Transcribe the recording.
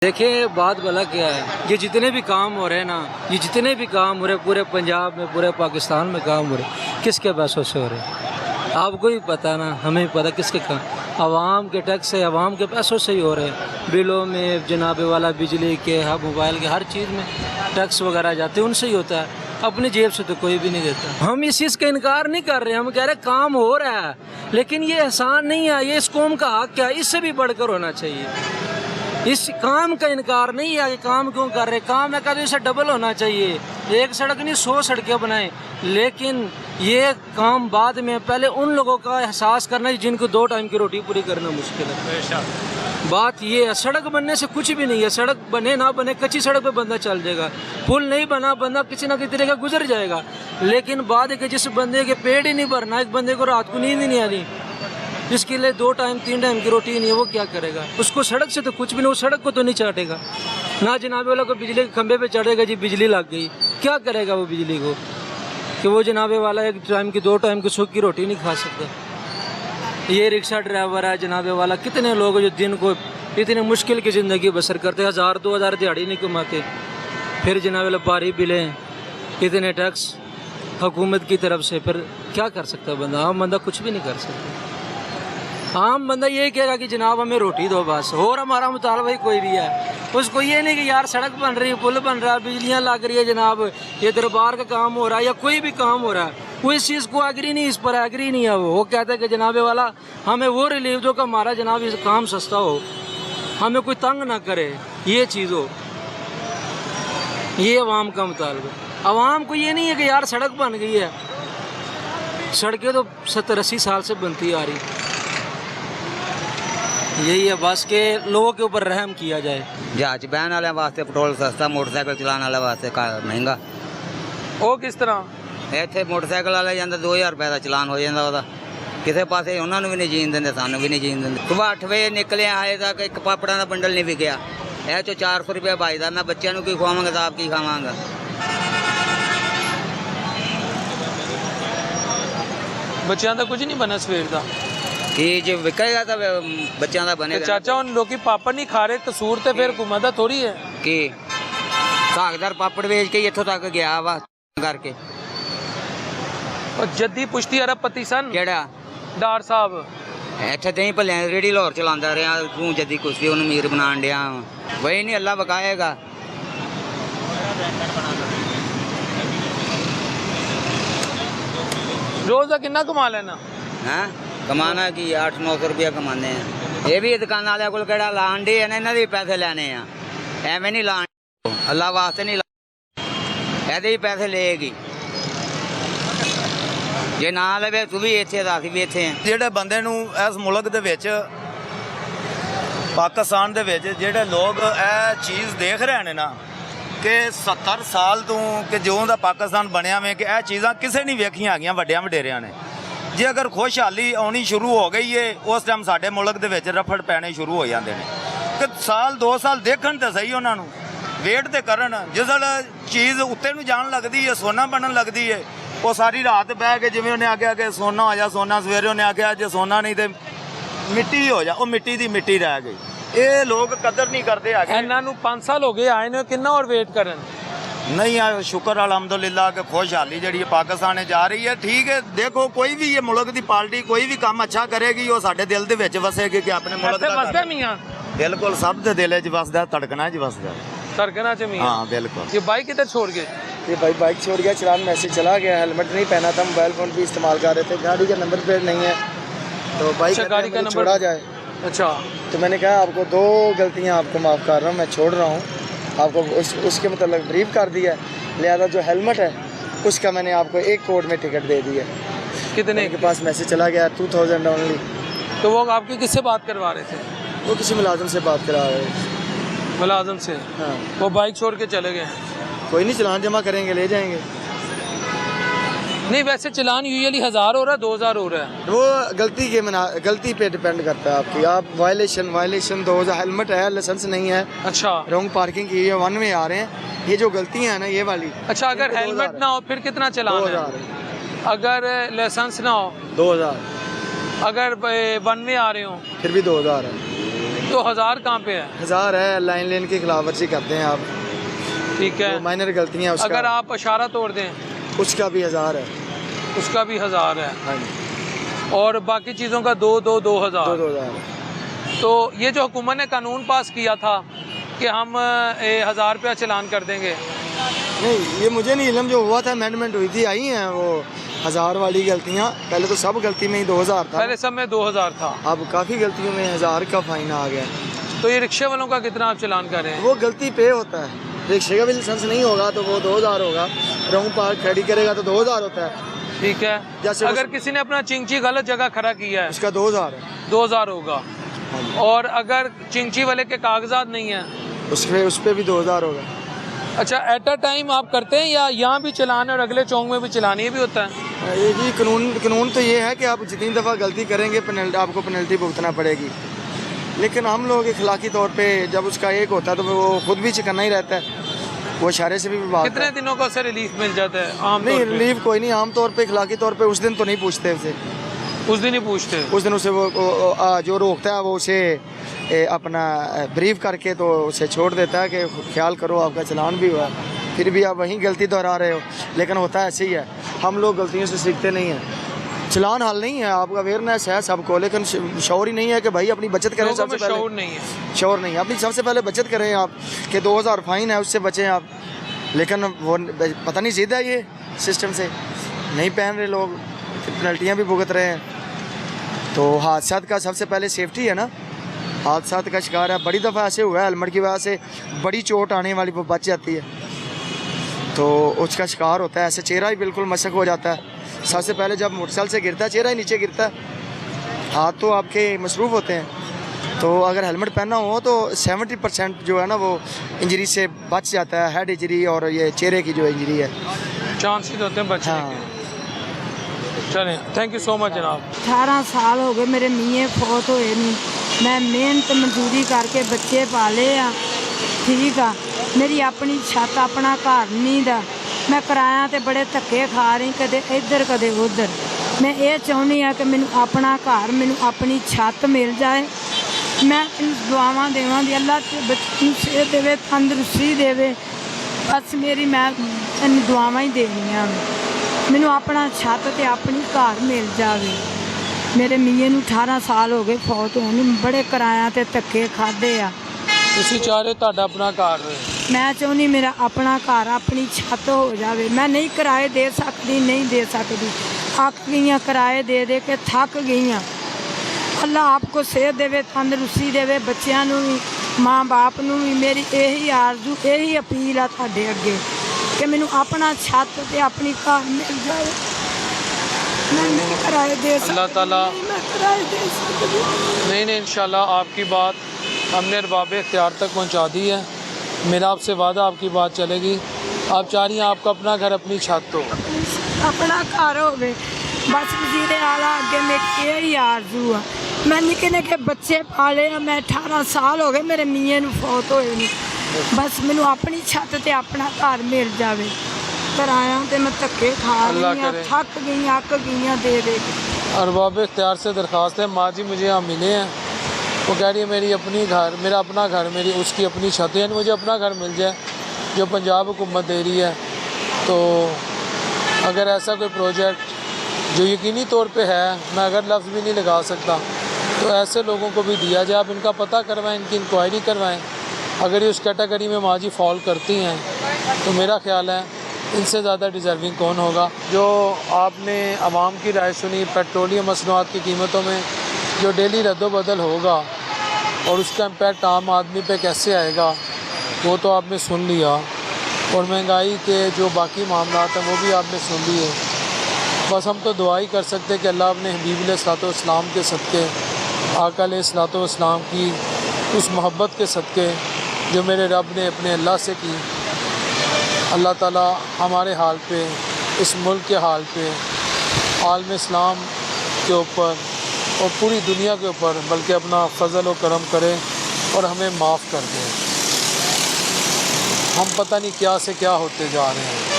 देखिए बात भला क्या है, ये जितने भी काम हो रहे हैं ना, ये जितने भी काम हो रहे हैं पूरे पंजाब में, पूरे पाकिस्तान में काम हो रहे हैं, किसके पैसों से हो रहे हैं? आपको ही पता ना, हमें भी पता किसके काम। आवाम के टैक्स से, आवाम के पैसों से ही हो रहे हैं। बिलों में जनाबे वाला बिजली के, मोबाइल के, हर चीज़ में टैक्स वगैरह जाते हैं, उनसे ही होता है। अपनी जेब से तो कोई भी नहीं देता। हम इस चीज़ का इनकार नहीं कर रहे, हम कह रहे काम हो रहा है, लेकिन ये एहसान नहीं है, ये इस कौम का हक क्या है, इससे भी बढ़कर होना चाहिए। इस काम का इनकार नहीं है कि काम क्यों कर रहे, काम है कभी इसे डबल होना चाहिए। एक सड़क नहीं 100 सड़कें बनाएं, लेकिन ये काम बाद में। पहले उन लोगों का एहसास करना है जिनको 2 टाइम की रोटी पूरी करना मुश्किल है। बात ये है, सड़क बनने से कुछ भी नहीं है। सड़क बने ना बने, कच्ची सड़क पे बंदा चल जाएगा। पुल नहीं बना, बंदा किसी ना किसी तरह का गुजर जाएगा। लेकिन बात है कि जिस बंदे के पेट ही नहीं भरना, एक बंदे को रात को नींद ही नहीं आनी, जिसके लिए 2 टाइम 3 टाइम की रोटी नहीं है, वो क्या करेगा? उसको सड़क से तो कुछ भी नहीं, वो सड़क को तो नहीं चाटेगा ना। जनाबे वाला को बिजली के खंभे पे चढ़ेगा जी बिजली लग गई, क्या करेगा वो बिजली को? कि वो जनाबे वाला 1 टाइम की 2 टाइम की सूख की रोटी नहीं खा सकता। ये रिक्शा ड्राइवर है जनाबे वाला, कितने लोग जो दिन को इतनी मुश्किल की ज़िंदगी बसर करते, 1000-2000 दिहाड़ी नहीं कमाते, फिर जनाबे वाला भारी बिलें, इतने टैक्स हुकूमत की तरफ से, फिर क्या कर सकता बंदा? आम बंदा कुछ भी नहीं कर सकता। आम बंदा ये कहेगा कि जनाब हमें रोटी दो बस, और हमारा मुतालबा ही कोई भी है। उसको ये नहीं कि यार सड़क बन रही है, पुल बन रहा है, बिजलियाँ लग रही है, जनाब ये दरबार का काम हो रहा है या कोई भी काम हो रहा है, वो इस चीज़ को एग्री नहीं, इस पर एग्री नहीं है। वो कहता है कि जनाबे वाला हमें वो रिलीफ दो कि हमारा जनाब इस काम सस्ता हो, हमें कोई तंग ना करे, ये चीज़ हो। ये अवाम का मुतालबा। अवाम को ये नहीं है कि यार सड़क बन गई है, सड़कें तो 70-80 साल से बनती आ रही। यही है बस के लोगों के ऊपर रहम किया जाए। जहाज बहन वाले वास्ते पेट्रोल सस्ता, मोटरसाइकिल चलाने वाले वास्ते महंगा। ਉਹ ਕਿਸ ਤਰ੍ਹਾਂ? ਇੱਥੇ ਮੋਟਰਸਾਈਕਲ ਵਾਲੇ ਜਾਂਦਾ 2000 ਰੁਪਏ ਦਾ ਚਲਾਨ ਹੋ ਜਾਂਦਾ ਉਹਦਾ। ਕਿਸੇ ਪਾਸੇ ਉਹਨਾਂ ਨੂੰ ਵੀ ਨਹੀਂ ਜੀਣ ਦਿੰਦੇ, ਸਾਨੂੰ ਵੀ ਨਹੀਂ ਜੀਣ ਦਿੰਦੇ। ਸੁਬਾਹ 8 ਵਜੇ ਨਿਕਲੇ ਆਏ ਤੱਕ ਇੱਕ ਪਾਪੜਾਂ ਦਾ ਬੰਡਲ ਨਹੀਂ ਵਿਕਿਆ। ਇਹ ਚੋਂ 400 ਰੁਪਏ ਬਚਦਾ। ਮੈਂ ਬੱਚਿਆਂ ਨੂੰ ਕੀ ਖਵਾਵਾਂਗਾ ਤਾਂ ਆਪ ਕੀ ਖਾਵਾਂਗਾ। ਬੱਚਿਆਂ ਦਾ ਕੁਝ ਨਹੀਂ ਬਣਾ ਸਵੇਰ ਦਾ ਕੀ ਜੇ ਵਿਕੇਗਾ ਤਾਂ ਬੱਚਿਆਂ ਦਾ ਬਣੇਗਾ। ਚਾਚਾ ਹੁਣ ਲੋਕੀ ਪਾਪੜ ਨਹੀਂ ਖਾ ਰਹੇ, ਕਸੂਰ ਤੇ ਫਿਰ ਹੁਕੂਮਤ ਦਾ ਥੋੜੀ ਹੈ। ਕੀ ਸਾਗਦਾਰ ਪਾਪੜ ਵੇਚ ਕੇ ਇੱਥੋਂ ਤੱਕ ਗਿਆ ਵਾ ਕਰਕੇ। ਉਹ ਜੱਦੀ ਪੁਸ਼ਤੀ ਅਰਬਪਤੀ ਸਨ ਕਿਹੜਾ ਡਾਰ ਸਾਹਿਬ, ਇੱਥੇ ਦਹੀਂ ਭੱਲਿਆਂ ਦੀ ਰੇਹੜੀ ਲਾਹੌਰ ਚਲਾਉਂਦਾ ਰਿਹਾ। ਤੂੰ ਜੱਦੀ ਕੁਸ਼ਤੀ ਉਹਨੂੰ ਅਮੀਰ ਬਣਾਉਣ ਡਿਆ। ਵਹੀ ਨਹੀਂ ਅੱਲਾ ਬਕਾਏਗਾ। ਰੋਜ਼ ਦਾ ਕਿੰਨਾ ਕਮਾ ਲੈਣਾ ਹੈ? ਕਮਾਣਾ ਕੀ 800-900 ਰੁਪਇਆ ਕਮਾਉਂਦੇ ਆ। ਇਹ ਵੀ ਦੁਕਾਨਾਂ ਵਾਲਿਆਂ ਕੋਲ ਕਿਹੜਾ ਲਾਣ ਡੇ ਆ, ਇਹਨਾਂ ਦੇ ਵੀ ਪੈਸੇ ਲੈਣੇ ਆ। ਐਵੇਂ ਨਹੀਂ ਲਾਣ, ਅੱਲਾ ਵਾਸਤੇ ਨਹੀਂ, ਇਹਦੇ ਹੀ ਪੈਸੇ ਲਏਗੀ। ਜੇ ਨਾ ਲਵੇ ਤੂੰ ਵੀ ਇੱਥੇ ਦਾ, ਅਸੀਂ ਵੀ ਇੱਥੇ ਆ। ਜਿਹੜੇ ਬੰਦੇ ਨੂੰ ਇਸ ਮੁਲਕ ਦੇ ਵਿੱਚ, ਪਾਕਿਸਤਾਨ ਦੇ ਵਿੱਚ ਜਿਹੜੇ ਲੋਕ ਇਹ ਚੀਜ਼ ਦੇਖ ਰਹੇ ਨੇ ਨਾ ਕਿ 70 ਸਾਲ ਤੋਂ ਕਿ ਜਿਉਂ ਦਾ ਪਾਕਿਸਤਾਨ ਬਣਿਆ ਵੇ, ਕਿ ਇਹ ਚੀਜ਼ਾਂ ਕਿਸੇ ਨਹੀਂ ਵੇਖੀਆਂ ਹੈਗੀਆਂ ਵੱਡਿਆਂ ਵਡੇਰਿਆਂ ਨੇ। ਜੇ ਅਗਰ ਖੁਸ਼ਹਾਲੀ ਆਉਣੀ ਸ਼ੁਰੂ ਹੋ ਗਈ ਏ, ਉਸ ਟਾਈਮ ਸਾਡੇ ਮੁਲਕ ਦੇ ਵਿੱਚ ਰਫੜ ਪੈਣੇ ਸ਼ੁਰੂ ਹੋ ਜਾਂਦੇ ਨੇ। ਕਿ ਸਾਲ 2 ਸਾਲ ਦੇਖਣ ਤਾਂ ਸਹੀ, ਉਹਨਾਂ ਨੂੰ ਵੇਟ ਤੇ ਕਰਨ। ਜਿਸ ਵੇਲੇ ਚੀਜ਼ ਉੱਤੇ ਨੂੰ ਜਾਣ ਲੱਗਦੀ ਹੈ, ਸੋਨਾ ਬਣਨ ਲੱਗਦੀ ਹੈ, ਉਹ ਸਾਰੀ ਰਾਤ ਬਹਿ ਕੇ ਜਿਵੇਂ ਉਹਨੇ ਆਖਿਆ ਕਿ ਸੋਨਾ ਹੋ ਜਾ ਸੋਨਾ, ਸਵੇਰੇ ਉਹਨੇ ਆਖਿਆ ਜੇ ਸੋਨਾ ਨਹੀਂ ਤੇ ਮਿੱਟੀ ਹੋ ਜਾ, ਉਹ ਮਿੱਟੀ ਦੀ ਮਿੱਟੀ ਰਹਿ ਗਈ। ਇਹ ਲੋਕ ਕਦਰ ਨਹੀਂ ਕਰਦੇ ਹੈਗੇ। ਇਹਨਾਂ ਨੂੰ 5 ਸਾਲ ਹੋ ਗਏ ਆਏ ਨੇ, ਕਿੰਨਾ ਹੋਰ ਵੇਟ ਕਰਨ? नहीं है, शुक्र अल्हम्दुलिल्लाह कि खुशहाली जी पाकिस्तान जा रही है। ठीक है, देखो कोई भी ये मुल्क की पार्टी कोई भी काम अच्छा करेगी, वो साडे दिल दे विच वसेगी कि अपने मुल्क दा मियां बिल्कुल सब दे दिल च वसदा, धड़कना च वसदा, धड़कना च मियां। हाँ बिल्कुल। ये बाइक किधर छोड़ गए? ये भाई बाइक छोड़ गया, चलान मैसेज चला गया, हेलमेट नहीं पहना था, मोबाइल फ़ोन भी इस्तेमाल कर रहे थे, गाड़ी का नंबर प्लेट नहीं है, तो बाइक गाड़ी का नंबर छोड़ा जाए। अच्छा, तो मैंने कहा आपको 2 गलतियाँ आपको माफ़ कर रहा हूँ, मैं छोड़ रहा हूँ, आपको उसके मतलब ब्रीफ कर दिया। लिहाजा जो हेलमेट है उसका मैंने आपको 1 कोड में टिकट दे दी है। कितने के पास मैसेज चला गया 2000 ओनली। तो वो आपकी किससे बात करवा रहे थे? वो किसी मुलाजिम से बात करा रहे थे। मुलाजिम से? हाँ। वो बाइक छोड़ के चले गए? कोई नहीं, चलान जमा करेंगे, ले जाएंगे। नहीं वैसे चलान यूजुअली 1000 हो रहा है, 2000 हो रहा है। वो गलती पे डिपेंड करता है आपकी। आप वायलेशन 2000, हेलमेट है, लाइसेंस नहीं है, अच्छा, रॉन्ग पार्किंग की है, 1 में आ रहे हैं, ये जो गलतियां हैं ना ये वाली। अच्छा, अगर हेलमेट ना हो फिर कितना चलान है? 2000। अगर लाइसेंस ना हो 2000। अगर 1 में आ रहे हो फिर भी 2000 है। तो 1000 कहाँ पे है? 1000 है, लाइन लेन की खिलाफ वर्जी करते हैं आप, ठीक है। माइनर गलतियाँ उसका, अगर आप इशारा तोड़ दें उसका भी 1000 है। उसका भी 1000 है। हाँ जी, और बाकी चीज़ों का 2000। 2000। तो ये जो हुकूमत ने कानून पास किया था कि हम 1000 रुपया चलान कर देंगे, नहीं, ये मुझे नहीं इल्म, जो हुआ था अमेंडमेंट हुई थी, आई हैं वो 1000 वाली गलतियाँ। पहले तो सब गलती में ही 2000 था, पहले सब में 2000 था। अब काफ़ी गलतियों में 1000 का फाइन आ गया। तो ये रिक्शे वालों का कितना आप चलान कर रहे हैं? वो गलती पे होता है, रिक्शे का भी लाइसेंस नहीं होगा तो वो 2000 होगा, रॉन्ग पार्क खड़ी करेगा तो 2000 होता है। ठीक है। जैसे अगर किसी ने अपना चिंची गलत जगह खड़ा किया है, उसका 2000 है। 2000 होगा। हाँ जी, और अगर चिंची वाले के कागजात नहीं है, उस पर भी 2000 होगा। अच्छा, एट अ टाइम आप करते हैं या यहाँ भी चलान और अगले चौक में भी चलानी भी होता है? ये जी कानून तो ये है कि आप जितनी दफ़ा गलती करेंगे आपको पेनल्टी भुगतना पड़ेगी, लेकिन हम लोग इखलाकी तौर पे जब उसका एक होता है तो वो खुद भी चकन्ना ही रहता है, वो इशारे से भी भागता है। कितने दिनों का उससे रिलीफ मिल जाता है आम नहीं, तौर पे? रिलीफ कोई नहीं, आमतौर पे इखलाकी तौर पे उस दिन तो नहीं पूछते उसे, उस दिन ही पूछते? उस दिन उसे वो जो रोकता है वो उसे अपना ब्रीफ करके तो उसे छोड़ देता है कि ख्याल करो आपका चलान भी हुआ, फिर भी आप वहीं गलती दोहरा रहे हो। लेकिन होता ऐसे ही है, हम लोग गलतियों से सीखते नहीं हैं। चलान हल नहीं है, आपका अवेयरनेस है सबको, लेकिन शौर ही नहीं है कि भाई अपनी बचत करें। सबसे पहले शौर नहीं है, शौर नहीं है, अपनी सबसे पहले बचत करें आप कि 2000 फाइन है उससे बचें आप। लेकिन वो पता नहीं जिद है ये सिस्टम से, नहीं पहन रहे लोग, पेनल्टियाँ भी भुगत रहे हैं। तो हादसात का सबसे पहले सेफ्टी है ना, हादसात का शिकार है। बड़ी दफ़ा ऐसे हुआ है हेलमेट की वजह से बड़ी चोट आने वाली वो बच जाती है, तो उसका शिकार होता है, ऐसे चेहरा ही बिल्कुल मशक हो जाता है। सबसे पहले जब मोटरसाइकिल से गिरता है चेहरा ही नीचे गिरता है, हाथ तो आपके मसरूफ़ होते हैं। तो अगर हेलमेट पहनना हो तो 70% जो है ना वो इंजरी से बच जाता है, हेड इंजरी और ये चेहरे की जो इंजरी है, चांस ही होते हैं बचने हाँ। के। चलें, थैंक यू सो मच जनाब। 18 साल हो गए मेरे मीए फौत होए नहीं, मैं मेहनत मजदूरी करके बच्चे पाले आ, ठीक आ। मेरी अपनी छत अपना घर नहीं दा, मैं किराया ते बड़े धक्के खा रही, कदे इधर कदे उधर। मैं ये चाहुंदी आ कि मैनू अपना घर, मैनू अपनी छत मिल जाए। मैं दुआवां देवांगी अल्लाह ते बच्चे नूं सेहत देवे, तंदरुस्ती देवे, बस मेरी मैं इन दुआवां ही देनियां। मैनू अपना छत ते अपनी घर मिल जावे। मेरे मीए नूं 18 साल हो गए फौत होए नूं, बड़े किराया ते धक्के खाधे आ। ਤੁਸੀਂ ਚਾਹ ਰਹੇ ਤੁਹਾਡਾ ਆਪਣਾ ਘਰ ਰਹੇ? मैं चाहुंदी मेरा अपना घर अपनी छत हो जावे। मैं नहीं किराए दे सकती, नहीं दे सकती, अक गई किराए दे दे के थक गई। अल्लाह आपको सेहत देवे, तंदरुस्ती देवे, बच्चों नूं भी माँ बाप नूं भी। मेरी यही आरजू यही अपील आ तुहाडे अगे कि मैनू अपना छत ते अपनी घर मिल जाए। मैं नहीं किराए दे सकती, अल्लाह ताला मैं किराए दे सकती। नहीं इंशाल्लाह आपकी बात हमने अरबाब इख्तियार तक पहुंचा दी है। मेरा आपसे वादा आपकी बात चलेगी। आप चाह रही हैं आपका अपना घर अपनी छत हो, अपना घर होवे, बस वजीरे आला अगे मेरी यही आरजू आ। मैं निके निके बच्चे पाले आ, मैं 18 साल हो गए मेरे मीए नूं फौत होए नूं, बस मैनू अपनी छत ते अपना घर मिल जावे। किराया ते मैं धक्के खा अल्लाह रही हाँ, करे। थक गई अक गई दे दे के। अरबाब इख्तियार से दरख्वास्त है, माँ जी मुझे यहाँ मिले हैं, वो कह रही है मेरी अपनी घर, मेरा अपना घर, मेरी उसकी अपनी छत, यानी मुझे अपना घर मिल जाए जो पंजाब हुकूमत दे रही है। तो अगर ऐसा कोई प्रोजेक्ट जो यकीनी तौर पे है, मैं अगर लफ्ज़ भी नहीं लगा सकता, तो ऐसे लोगों को भी दिया जाए। आप इनका पता करवाएं, इनकी इंक्वायरी करवाएं। अगर ये उस कैटेगरी में माँ जी फॉल करती हैं तो मेरा ख्याल है इनसे ज़्यादा डिज़र्विंग कौन होगा। जो आपने आवाम की राय सुनी, पेट्रोलियम मसनूआत की कीमतों में जो डेली रद्दोबदल होगा और उसका इम्पैक्ट आम आदमी पे कैसे आएगा वो तो आपने सुन लिया, और महंगाई के जो बाकी मामला हैं वो भी आपने सुन लिए। बस हम तो दुआ ही कर सकते कि अल्लाह अपने हबीब अलैहिस्सलाम के सदक़े, आका अलैहिस्सलाम की उस मोहब्बत के सदक़े जो मेरे रब ने अपने अल्लाह से की, अल्लाह ताला हमारे हाल पे, इस मुल्क के हाल पे, आलम इस्लाम के ऊपर और पूरी दुनिया के ऊपर बल्कि अपना फ़ज़ल व करम करे और हमें माफ़ कर दे। हम पता नहीं क्या से क्या होते जा रहे हैं।